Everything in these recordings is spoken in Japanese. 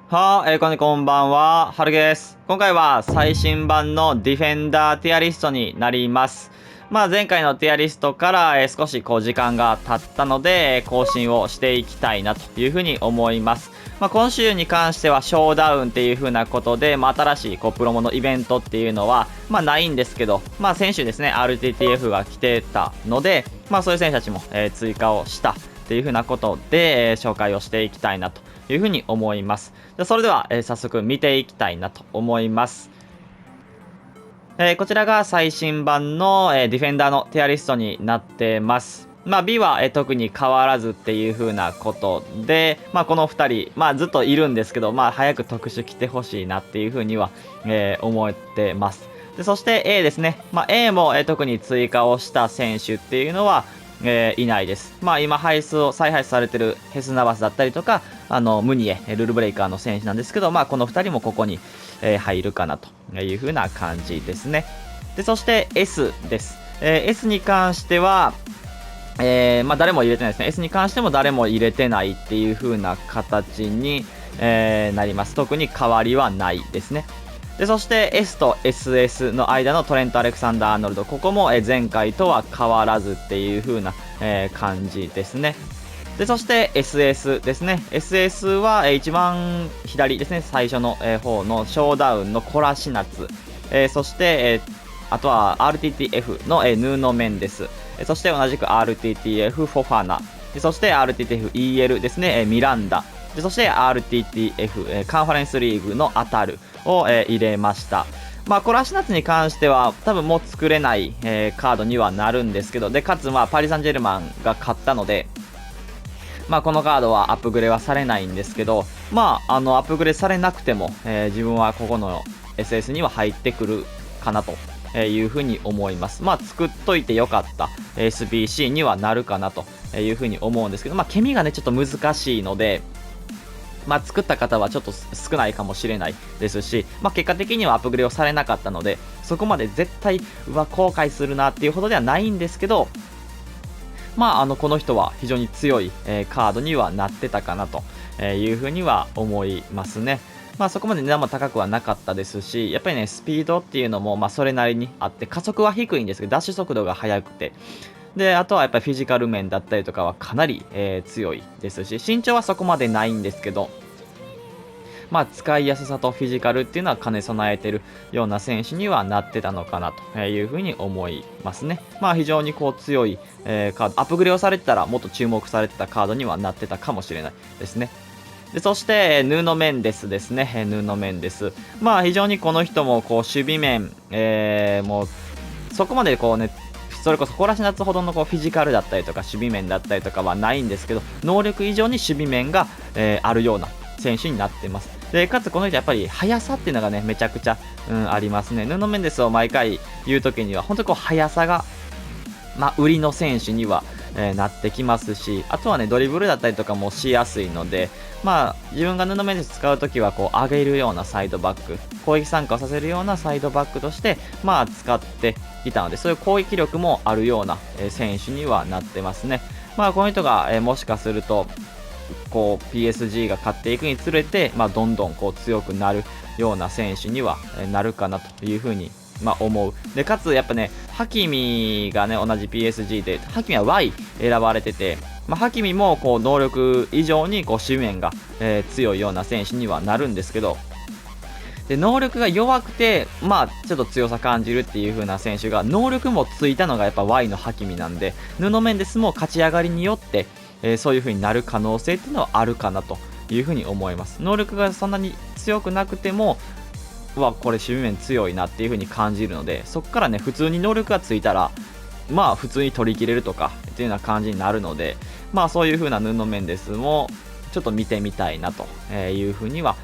こんばんは、はるです。今回は最新版のディフェンダーティアリストになります。前回のティアリストから、少し時間が経ったので、更新をしていきたいなというふうに思います。今週に関してはショーダウンっていう風なことで、新しいプロモのイベントっていうのは、ないんですけど、先週ですね、RTTF が来てたので、そういう選手たちも、追加をしたっていう風なことで、紹介をしていきたいなというふうに思います。それでは、早速見ていきたいなと思います。こちらが最新版の、ディフェンダーのティアリストになってます。B は、特に変わらずっていう風なことで、この2人、ずっといるんですけど、早く特殊来てほしいなっていう風には、思ってます。でそして A ですね。A も、特に追加をした選手っていうのは、いないです。今再配布されてるヘスナバスだったりとか、ムニエ、ルールブレイカーの選手なんですけど、この2人もここに、入るかなという風な感じですね。で、そして S です。S に関しては、誰も入れてないですね。S に関しても誰も入れてないっていう風な形に、なります。特に変わりはないですね。で、そして S と SS の間のトレント・アレクサンダー・アーノルド。ここも前回とは変わらずっていう風な感じですね。で、そして SS ですね。SS は一番左ですね。最初の方のショーダウンのコラシナツ。そしてあとは RTTF のヌーノ・メンデス。そして同じく RTTF フォファナ。そして RTTF-EL ですね。ミランダ。でそして RTTF、カンファレンスリーグのアタルを、入れました。コラシナツに関しては多分もう作れない、カードにはなるんですけど、で、かつパリ・サンジェルマンが勝ったので、このカードはアップグレはされないんですけど、アップグレされなくても、自分はここの SS には入ってくるかなというふうに思います。作っといてよかった SBC にはなるかなというふうに思うんですけど、ケミがね、ちょっと難しいので、作った方はちょっと少ないかもしれないですし、結果的にはアップグレをされなかったので、そこまで絶対、後悔するなっていうほどではないんですけど、この人は非常に強い、カードにはなってたかなというふうには思いますね。そこまで値段も高くはなかったですし、やっぱりね、スピードっていうのも、それなりにあって、加速は低いんですけど、ダッシュ速度が速くて、で、あとはやっぱりフィジカル面だったりとかはかなり、強いですし、身長はそこまでないんですけど、使いやすさとフィジカルっていうのは兼ね備えてるような選手にはなってたのかなというふうに思いますね。非常に強い、カード、アップグレードされてたらもっと注目されてたカードにはなってたかもしれないですね。でそして、ヌーノ・メンデスですね。ヌーノ・メンデス。非常にこの人も守備面、もうそこまでそれこそコラシナツほどのフィジカルだったりとか守備面だったりとかはないんですけど、能力以上に守備面が、あるような選手になってます。でかつこの人やっぱり速さっていうのがね、めちゃくちゃ、ありますね。ヌーノ・メンデスを毎回言う時には本当に速さが、売りの選手には、なってきますし、あとはね、ドリブルだったりとかもしやすいので、自分がヌーノ・メンデス使う時は上げるようなサイドバック、攻撃参加をさせるようなサイドバックとして、使っていたので、そういう攻撃力もあるような、選手にはなってますね。この人が、もしかするとPSG が勝っていくにつれて、どんどん強くなるような選手にはなるかなというふうに思う。で、かつやっぱね、ハキミがね、同じ PSG で、ハキミは Y 選ばれてて、ハキミも能力以上に守備面が、強いような選手にはなるんですけど、で、能力が弱くて、ちょっと強さ感じるっていう風な選手が、能力もついたのがやっぱ Y のハキミなんで、ヌノメンデスも勝ち上がりによって、そういう風になる可能性っていうのはあるかなという風に思います。能力がそんなに強くなくても、これ守備面強いなっていう風に感じるので、そこからね、普通に能力がついたら、普通に取り切れるとかっていうような感じになるので、そういう風なヌノメンデスもちょっと見てみたいなという風には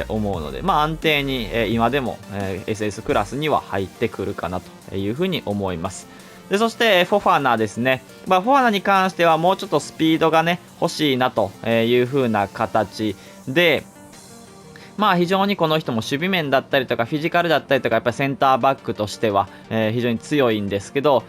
思うので、安定に今でも SS クラスには入ってくるかなという風に思います。でそしてフォファナですね。フォファナに関してはもうちょっとスピードがね欲しいなという風な形で、非常にこの人も守備面だったりとかフィジカルだったりとかやっぱりセンターバックとしては、非常に強いんですけど、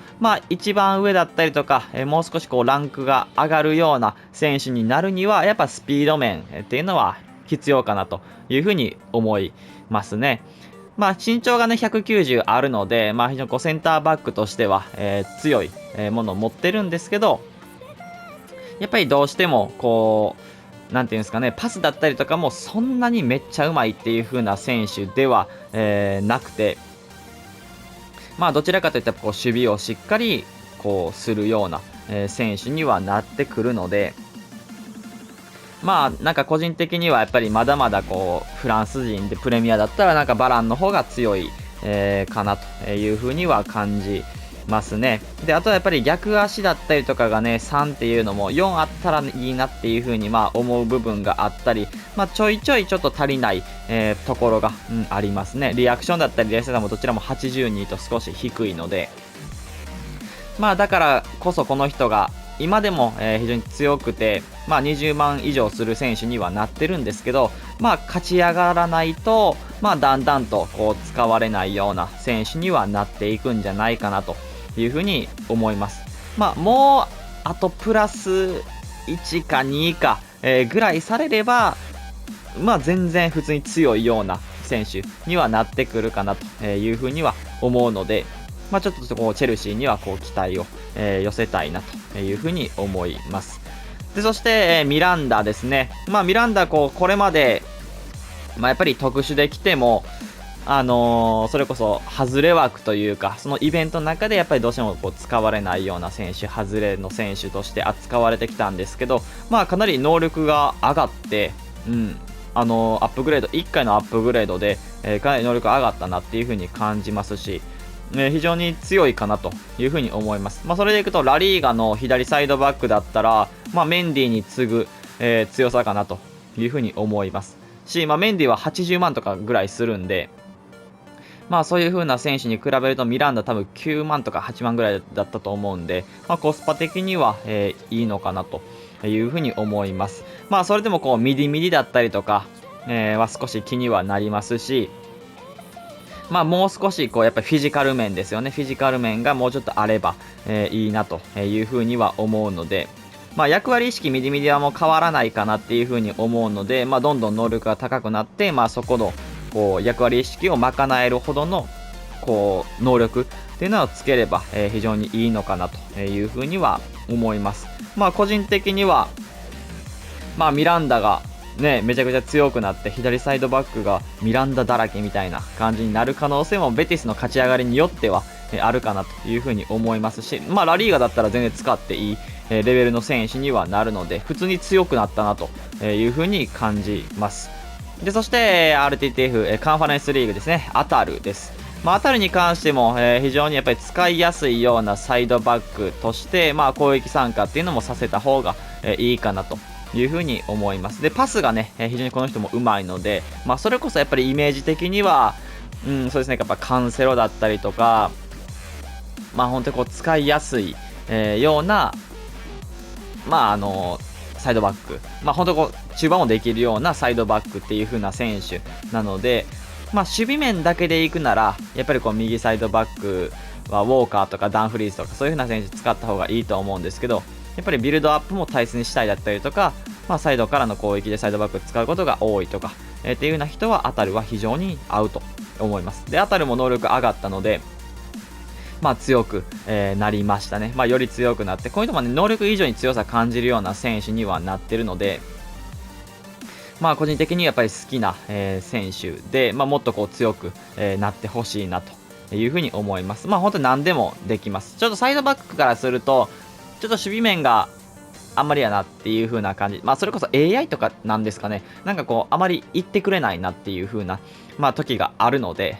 一番上だったりとか、もう少しランクが上がるような選手になるにはやっぱスピード面っていうのは必要かなというふうに思いますね。まあ身長がね190あるので、まあ非常にセンターバックとしては、強いものを持ってるんですけど、やっぱりどうしてもなんていうんですかね、パスだったりとかもそんなにめっちゃうまいっていう風な選手では、なくて、まあどちらかといったら守備をしっかりするような、選手にはなってくるので、まあなんか個人的にはやっぱりまだまだフランス人でプレミアだったらなんかバランの方が強い、かなという風には感じますね。で、あとはやっぱり逆足だったりとかがね、3っていうのも4あったらいいなっていう風にまあ思う部分があったり、まあちょいちょいちょっと足りない、ところが、ありますね。リアクションだったり冷静さもどちらも82と少し低いので、まあだからこそこの人が今でも、非常に強くて、まあ20万以上する選手にはなってるんですけど、まあ勝ち上がらないと、まあだんだんと使われないような選手にはなっていくんじゃないかなというふうに思います。まあもうあとプラス1か2か、ぐらいされれば、まあ全然普通に強いような選手にはなってくるかなというふうには思うので、まあ、ちょっとチェルシーには期待を、寄せたいなというふうに思います。で、そして、ミランダですね。まあ、ミランダこれまで、まあ、やっぱり特殊で来ても、それこそ外れ枠というか、そのイベントの中でやっぱりどうしても使われないような選手、外れの選手として扱われてきたんですけど、まあ、かなり能力が上がって、アップグレード、1回のアップグレードで、かなり能力が上がったなっていう風に感じますし、非常に強いかなというふうに思います。まあ、それでいくとラリーガの左サイドバックだったら、まあ、メンディーに次ぐ、強さかなというふうに思いますし、まあ、メンディーは80万とかぐらいするんで、まあそういう風な選手に比べるとミランダ多分9万とか8万ぐらいだったと思うんで、まあ、コスパ的には、いいのかなというふうに思います。まあそれでもミディミディだったりとか、は少し気にはなりますし、まあもう少しやっぱりフィジカル面ですよね。フィジカル面がもうちょっとあれば、いいなというふうには思うので、まあ役割意識ミディミディはもう変わらないかなっていうふうに思うので、まあどんどん能力が高くなって、まあそこの役割意識を賄えるほどの能力っていうのをつければ、非常にいいのかなというふうには思います。まあ個人的には、まあミランダがね、めちゃくちゃ強くなって左サイドバックがミランダだらけみたいな感じになる可能性もベティスの勝ち上がりによってはあるかなというふうに思いますし、まあラリーガだったら全然使っていいレベルの選手にはなるので、普通に強くなったなというふうに感じます。で、そして RTTF カンファレンスリーグですね、アタルです。まあ、アタルに関しても、非常にやっぱり使いやすいようなサイドバックとして、まあ、攻撃参加っていうのもさせた方が、いいかなというふうに思います。で、パスがね、非常にこの人もうまいので、まあ、それこそやっぱりイメージ的には、そうですね、やっぱカンセロだったりとか、まあ、本当に使いやすい、ような、まあ、サイドバック、まあ、本当中盤もできるようなサイドバックっていう風な選手なので、まあ、守備面だけでいくなら、やっぱり右サイドバックはウォーカーとかダンフリーズとかそういう風な選手使った方がいいと思うんですけど、やっぱりビルドアップも大切にしたいだったりとか、まあ、サイドからの攻撃でサイドバック使うことが多いとか、っていう風な人はアタルは非常に合うと思います。で、アタルも能力上がったので、まあ強く、なりましたね。まあより強くなって、こういうのもね、能力以上に強さ感じるような選手にはなってるので、まあ個人的にやっぱり好きな、選手で、まあもっと強く、なってほしいなというふうに思います。まあ本当に何でもできます。ちょっとサイドバックからすると、ちょっと守備面があんまりやなっていう風な感じ。まあそれこそ AI とかなんですかね。なんかあまり言ってくれないなっていう風な、まあ時があるので、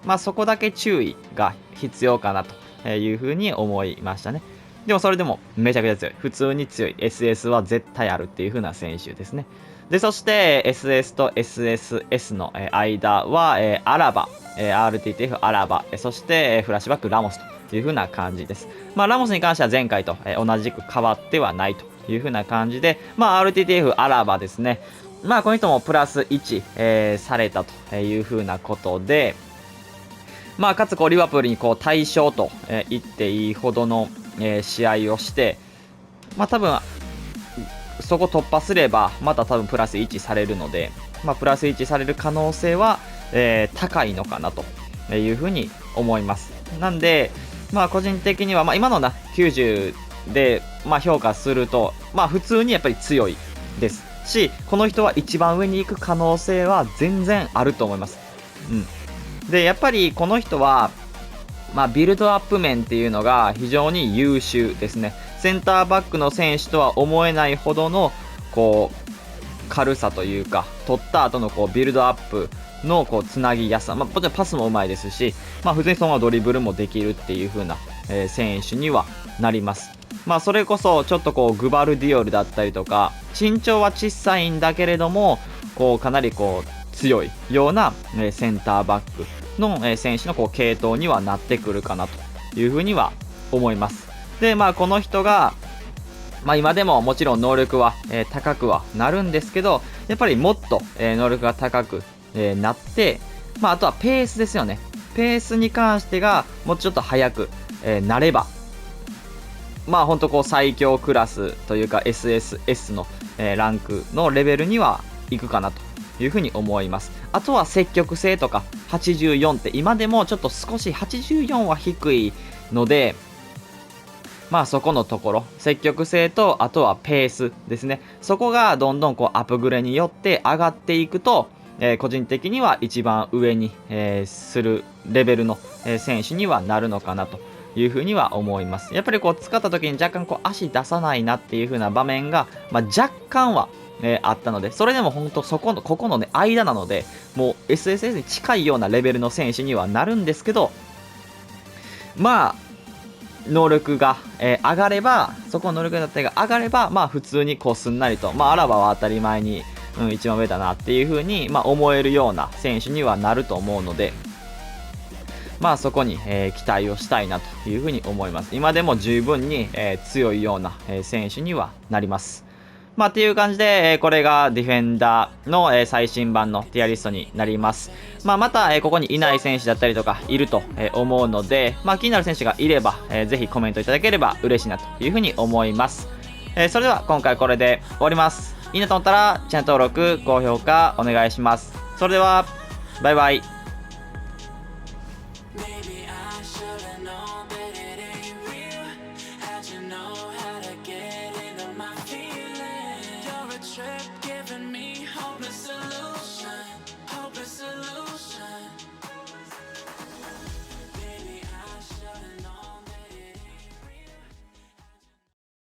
まあそこだけ注意が必要かなという風に思いましたね。でもそれでもめちゃくちゃ強い。普通に強い。SS は絶対あるっていう風な選手ですね。で、そして SS と SSS の間はアラバ、RTTF アラバ、そしてフラッシュバックラモスという風な感じです。まあラモスに関しては前回と同じく変わってはないという風な感じで、まあ RTTF アラバですね。まあこの人もプラス1、されたという風なことで、まあ、かつリバプールに対象と言っていいほどの試合をして、まあ多分そこ突破すればまた多分プラス1されるので、プラス1される可能性は、高いのかなというふうに思います。なんで、個人的には、今の90で、評価すると、普通にやっぱり強いですし、この人は一番上に行く可能性は全然あると思います。で、やっぱりこの人は、ビルドアップ面っていうのが非常に優秀ですね。センターバックの選手とは思えないほどの軽さというか、取った後のビルドアップのつなぎやすさ、もちろんパスもうまいですし、普通にそのままドリブルもできるっていう風な、選手にはなります。それこそちょっとグバルディオルだったりとか、身長は小さいんだけれどもかなり強いような、センターバックの、選手の系統にはなってくるかなという風には思います。で、この人が今でももちろん能力は、高くはなるんですけど、やっぱりもっと、能力が高く、なって、あとはペースですよね。ペースに関してがもうちょっと速く、なれば、ほんと最強クラスというか SSS の、ランクのレベルには行くかなというふうに思います。あとは積極性とか84って今でもちょっと少し84は低いので、そこのところ積極性とあとはペースですね。そこがどんどんアップグレによって上がっていくと、個人的には一番上に、するレベルの、選手にはなるのかなというふうには思います。やっぱり使った時に若干足出さないなっていう風な場面が、若干は、あったので、それでも本当ここのね間なので、もう SSS に近いようなレベルの選手にはなるんですけど、能力が、上がれば、そこの能力だったりが上がれば、普通にすんなりと、アラバは当たり前に、一番上だなっていう風に、思えるような選手にはなると思うので、そこに、期待をしたいなという風に思います。今でも十分に、強いような、選手にはなります。っていう感じで、これがディフェンダーの、最新版のティアリストになります。また、ここにいない選手だったりとかいると、思うので、気になる選手がいれば、ぜひコメントいただければ嬉しいなというふうに思います。それでは今回これで終わります。いいなと思ったらチャンネル登録、高評価お願いします。それでは、バイバイ。Maybe I should've known that it ain't real. How'd you know how to get into my feelings? You're a trip.